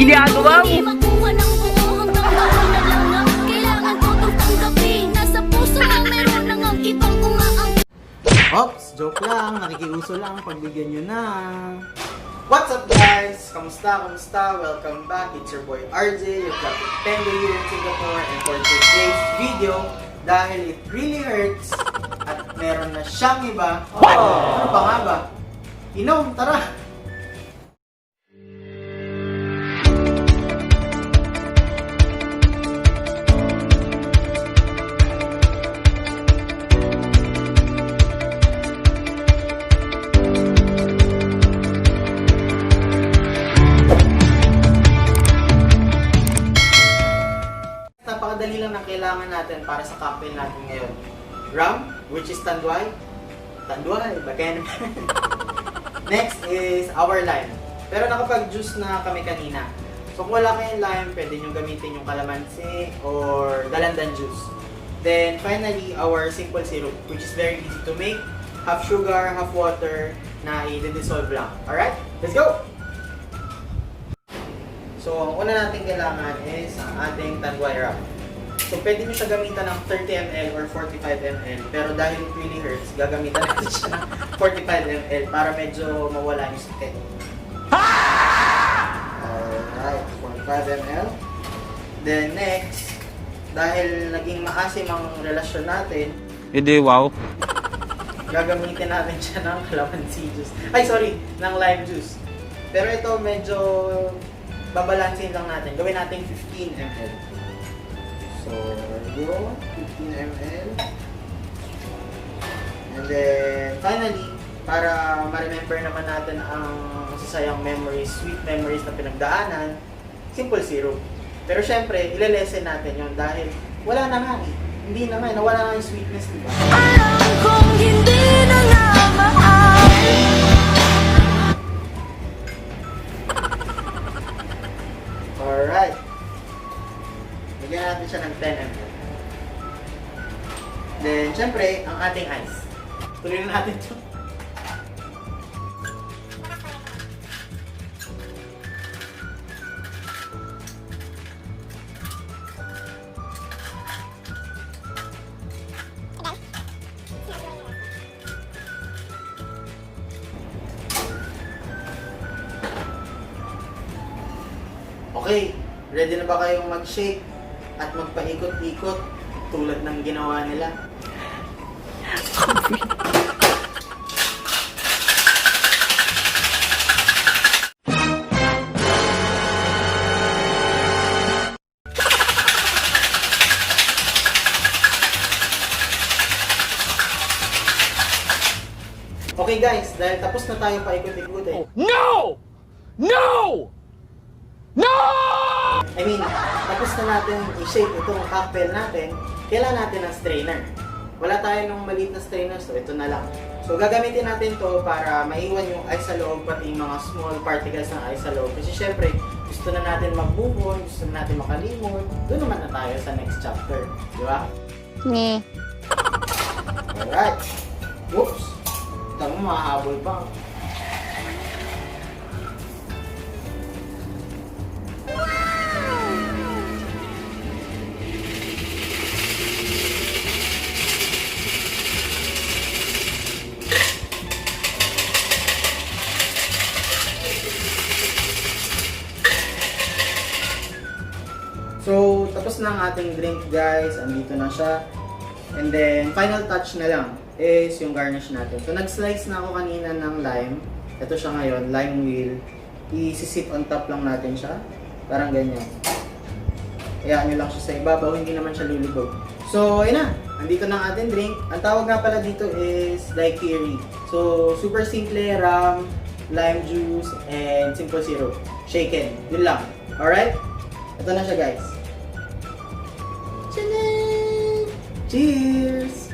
ginagawa mo? Makuha ng buo hanggang baon na lang ang kailangan ko itong tanggapin. Nasa puso ang meron nang ang ibang umaang. Ops, joke lang. Nakikiuso lang. Pagbigyan nyo na. What's up guys? Kamusta? Welcome back. It's your boy RJ, your traffic Pendo here in Singapore. And for today's video, dahil it really hurts at meron na siyang iba. Ano pa nga ba? Inom, tara! Napakadali lang ng kailangan natin para sa cocktail natin ngayon. Rum, which is tanduay. Tanduay, baken. Next is our lime. Pero nakapag-juice na kami kanina. So kung wala kayong lime, pwede nyo gamitin yung calamansi or dalandan juice. Then finally, our simple syrup, which is very easy to make. Half sugar, half water, na i-dissolve lang. Alright? Let's go! So, ang una natin kailangan is ang ating tanduay rum. So, pwede nyo siya gamitan ng 30 ml or 45 ml. Pero dahil it really hurts, gagamitan natin siya ng 45 ml para medyo mawala yung sakit. Alright, 45 ml. Then next, dahil naging maasim ang relasyon natin, Hindi, wow. gagamitin natin siya ng calamansi juice. Ay, sorry, ng lime juice. Pero ito medyo babalansin lang natin. Gawin natin 15 ml. So, there you go. 15 ml. And then, finally, para ma-remember naman natin ang masasayang memories, sweet memories na pinagdaanan, simple syrup. Pero syempre, ilelesen natin yun dahil wala na nga eh. Hindi na nga, nawala na yung sweetness, diba? Alam kong hindi na nga mahal. Alright. Bigyan natin siya ng 10 ml. Then, syempre, ang ating ice. Tuloy na natin ito. Okay, ready na ba kayong mag-shake at magpaikot-ikot tulad ng ginawa nila? Okay guys, dahil tapos na tayo paikot-ikutin. No! No! No! I mean, tapos na natin i-shake itong cocktail natin, kailangan natin ng strainer. Wala tayo ng maliit na strainer, so ito na lang. So gagamitin natin to para maiwan yung ice sa loob, pati yung mga small particles ng ice sa loob. Kasi syempre, gusto na natin mag-move on, gusto na natin makalimon. Doon naman na tayo sa next chapter. Di ba? Ni. Alright. Oops. Tama, mahahabol pa. So, tapos na ang ating drink guys. Andito na siya. And then, final touch na lang is yung garnish natin. So, nag-slice na ako kanina ng lime. Ito siya ngayon, lime wheel. I-sip on top lang natin siya. Parang ganyan. Hayaan nyo lang siya sa ibabaw, hindi naman siya lulubog. So, ayun na. Andito na ang ating drink. Ang tawag nga pala dito is daiquiri. So, super simple, rum, lime juice, and simple syrup. Shaken. Yun lang. Alright? Ito na siya guys. Cheers!